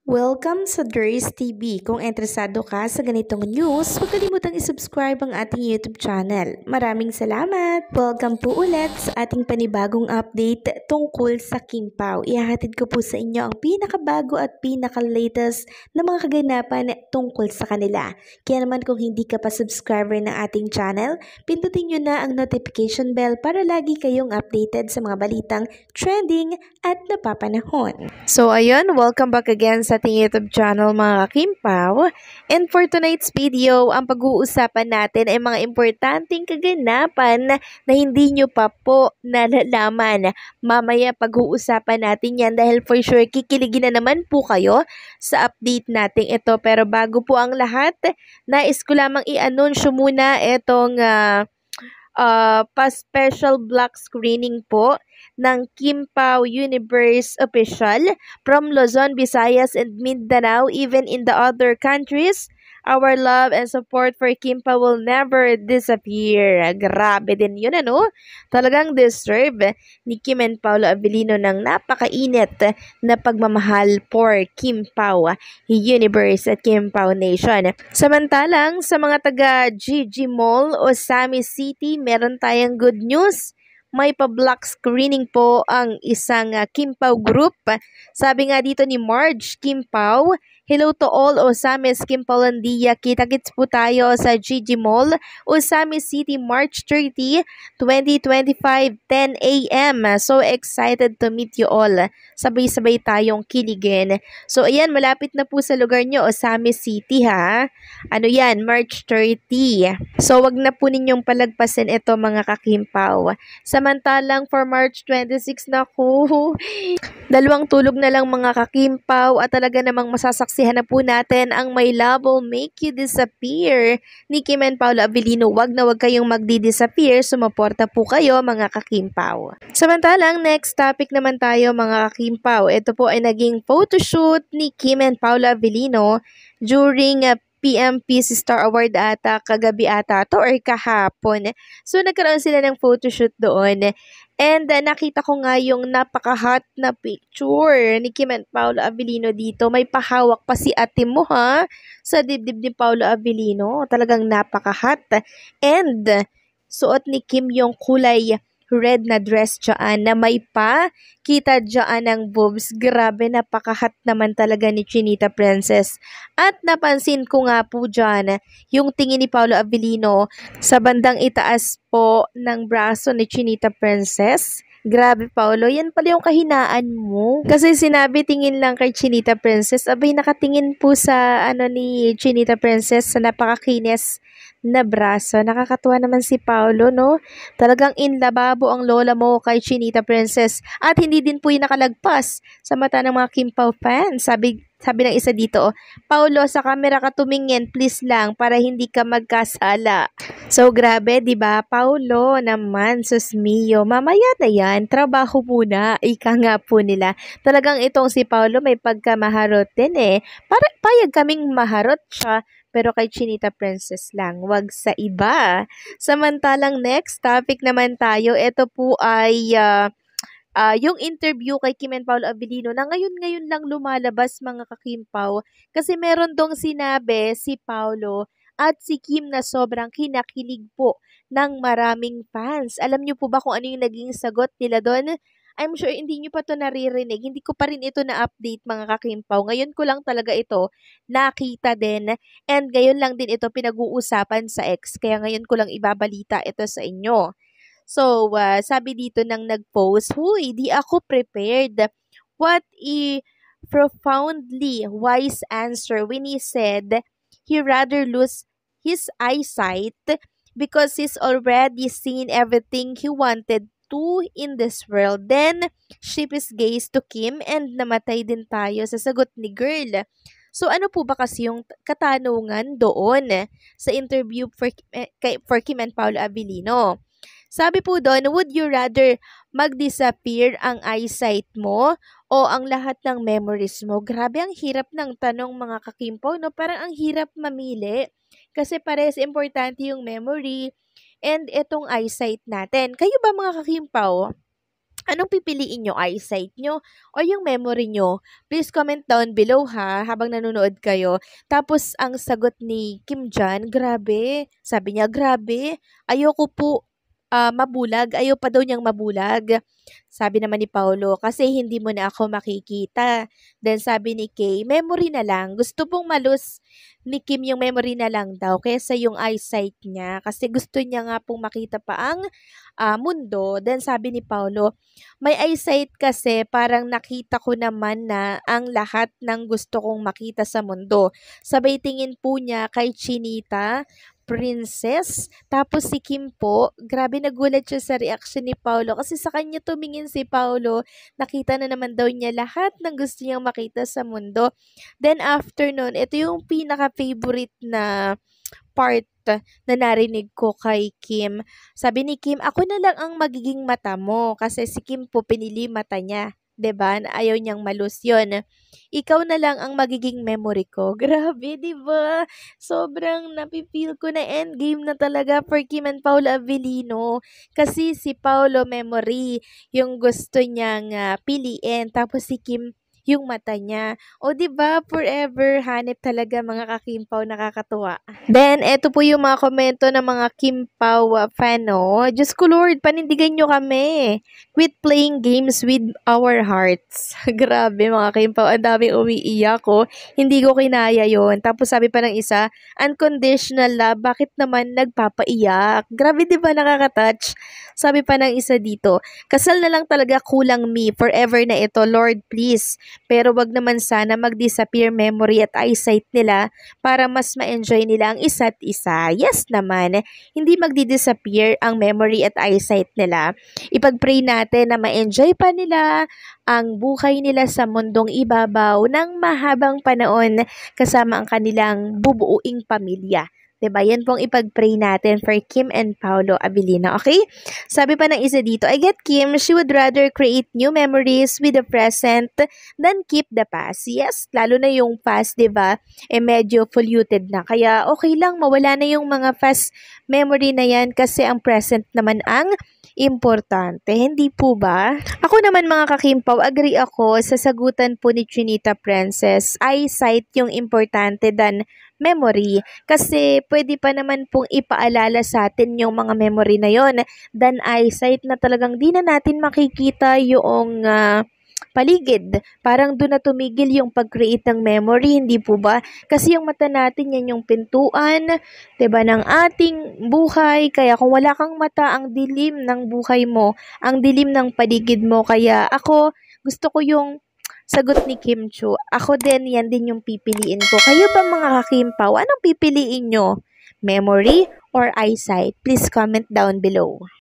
Welcome sa Durs TV. Kung interesado ka sa ganitong news, huwag kalimutang isubscribe ang ating YouTube channel. Maraming salamat! Welcome po ulit sa ating panibagong update tungkol sa Kim Pao. Ihahatid ko po sa inyo ang pinakabago at pinaka-latest na mga kaganapan tungkol sa kanila. Kaya naman kung hindi ka pa subscriber ng ating channel, pindutin nyo na ang notification bell para lagi kayong updated sa mga balitang trending at napapanahon. So ayun, welcome back again sa ating YouTube channel mga Kimpaw. And for tonight's video, ang pag-uusapan natin ay mga importanteng kaganapan na hindi nyo pa po nalalaman. Mamaya pag-uusapan natin yan dahil for sure kikiligin na naman po kayo sa update natin ito. Pero bago po ang lahat, nais ko lamang i-anunsyo muna itong pa-special block screening po ng Kim Pao Universe Official from Luzon, Visayas, and Mindanao, even in the other countries. Our love and support for Kim Pao will never disappear. Grabe din yun, ano? Talagang deserve ni Kim and Paolo Abilino ng napakainit na pagmamahal for Kim Pao Universe at Kim Pao Nation. Samantalang sa mga taga GG Mall o Sami City, meron tayong good news. May pa-block screening po ang isang Kim Pao group. Sabi nga dito ni Marge Kim Pao, hello to all Osamis Kim Paulandia. Kita-kits po tayo sa GG Mall, Osamis City, March 30, 2025, 10 a.m. So excited to meet you all. Sabay-sabay tayong kiligin. So ayan, malapit na po sa lugar nyo, Osamis City ha. Ano yan, March 30. So wag na po ninyong palagpasin ito mga kakimpaw. Samantalang for March 26 na ko, dalawang tulog na lang mga kakimpaw at talaga namang masasaksihan na po natin ang My Love Will Make You Disappear ni Kim and Paolo Abilino. Wag na wag kayong magdi-disappear, sumuporta po kayo mga kakimpaw. Samantalang next topic naman tayo mga kakimpaw. Ito po ay naging photoshoot ni Kim and Paolo Abilino during PMPC Star Award ata kagabi ata to or kahapon. So nagkaroon sila ng photoshoot doon. And nakita ko nga yung napaka-hot na picture ni Kim and Paolo Abilino dito. May pahawak pa si ate mo ha sa dibdib ni Paolo Abilino. Talagang napaka-hot. And suot ni Kim yung kulay red na dress dyan na may pa kita dyan ng boobs. Grabe, napaka-hot naman talaga ni Chinita Princess. At napansin ko nga po dyan yung tingin ni Paolo Abilino sa bandang itaas po ng braso ni Chinita Princess. Grabe, Paolo, yan pala yung kahinaan mo. Kasi sinabi tingin lang kay Chinita Princess, abay nakatingin po sa ni Chinita Princess sa napakakinis na braso. Nakakatuwa naman si Paolo, no? Talagang inlababo ang lola mo kay Chinita Princess. At hindi din po yung nakalagpas sa mata ng mga Kim Pao fans. Sabi ng isa dito, Paulo, sa camera ka tumingin, please lang, para hindi ka magkasala. So, grabe, di ba? Paulo naman, sus mio, mamaya na yan, trabaho muna, ika nga po nila. Talagang itong si Paulo may pagkamaharot din eh. Para payag kaming maharot siya, pero kay Chinita Princess lang, wag sa iba. Samantalang next topic naman tayo, ito po ay yung interview kay Kim and Paolo Abilino na ngayon lang lumalabas mga kakimpaw kasi meron dong sinabi si Paolo at si Kim na sobrang kinakilig po ng maraming fans. Alam niyo po ba kung ano yung naging sagot nila doon? I'm sure hindi niyo pa to naririnig. Hindi ko pa rin ito na-update mga kakimpaw. Ngayon ko lang talaga ito nakita din and ngayon lang din ito pinag-uusapan sa X. Kaya ngayon ko lang ibabalita ito sa inyo. So, sabi dito ng nag-post, huy, di ako prepared. What a profoundly wise answer when he said he rather lose his eyesight because he's already seen everything he wanted to in this world. Then, shift his gaze to Kim and namatay din tayo sa sagot ni girl. So, ano po ba kasi yung katanungan doon sa interview for Kim and Paolo Abilino? Sabi po doon, would you rather mag-disappear ang eyesight mo o ang lahat ng memories mo? Grabe, ang hirap ng tanong mga kakimpo, no? Parang ang hirap mamili kasi parehas importante yung memory and itong eyesight natin. Kayo ba mga kakimpaw? Anong pipiliin nyo? Eyesight nyo o yung memory nyo? Please comment down below ha, habang nanonood kayo. Tapos, ang sagot ni Kim Jan, grabe. Sabi niya, grabe. Ayoko po mabulag. Ayaw pa daw niyang mabulag. Sabi naman ni Paulo, kasi hindi mo na ako makikita. Then sabi ni Kay, memory na lang. Gusto pong malus ni Kim yung memory na lang daw kaysa yung eyesight niya. Kasi gusto niya nga pong makita pa ang mundo. Then sabi ni Paulo, may eyesight kasi parang nakita ko naman na ang lahat ng gusto kong makita sa mundo. Sabay tingin po niya kay Chinita, Princess. Tapos si Kim po, grabe nagulat siya sa reaction ni Paulo kasi sa kanya tumingin si Paulo, nakita na naman daw niya lahat ng gusto niyang makita sa mundo. Then after nun, ito yung pinaka-favorite na part na narinig ko kay Kim. Sabi ni Kim, ako na lang ang magiging mata mo kasi si Kim po pinili mata niya. 'Di ba? Na ayaw niyang malus yun. Ikaw na lang ang magiging memory ko. Grabe, 'di ba? Sobrang napipil ko na endgame na talaga for Kim and Paolo Avellino. Kasi si Paolo memory yung gusto niyang piliin. Tapos si Kim yung mata niya. O 'di ba? Forever hanep talaga mga kakimpaw, nakakatuwa. Then eto po yung mga komento ng mga Kimpaw fan, no. Diyos ko Lord, panindigan nyo kami. Quit playing games with our hearts. Grabe mga Kimpaw, ang daming umiiyak ko. Hindi ko kinaya yon. Tapos sabi pa ng isa, unconditional love, bakit naman nagpapaiyak? Grabe 'di ba, nakaka-touch? Sabi pa ng isa dito, kasal na lang talaga, kulang me. Forever na ito, Lord please. Pero wag naman sana mag-disappear memory at eyesight nila para mas ma-enjoy nila ang isa't isa. Yes naman, hindi magdi-disappear ang memory at eyesight nila. Ipag-pray natin na ma-enjoy pa nila ang buhay nila sa mundong ibabaw ng mahabang panahon kasama ang kanilang bubuuing pamilya. 'Di ba? Yan pong ipag-pray natin for Kim and Paolo Avellino, okay? Sabi pa ng isa dito, I get Kim, she would rather create new memories with the present than keep the past. Yes, lalo na yung past, 'di ba? Medyo polluted na. Kaya okay lang mawala na yung mga past memory na yan kasi ang present naman ang importante. Hindi po ba? Ako naman mga kakimpaw, agree ako sa sagutan po ni Chinita Princess. Eyesight yung importante than memory. Kasi pwede pa naman pong ipaalala sa atin yung mga memory na yon than eyesight na talagang di na natin makikita yung paligid. Parang doon na tumigil yung pag-create ng memory, hindi po ba? Kasi yung mata natin, yan yung pintuan, 'di ba, ng ating buhay. Kaya kung wala kang mata, ang dilim ng buhay mo, ang dilim ng paligid mo. Kaya ako, gusto ko yung sagot ni Kim Chu. Ako din, yan din yung pipiliin ko. Kayo ba mga kakimpaw, anong pipiliin nyo? Memory or eyesight? Please comment down below.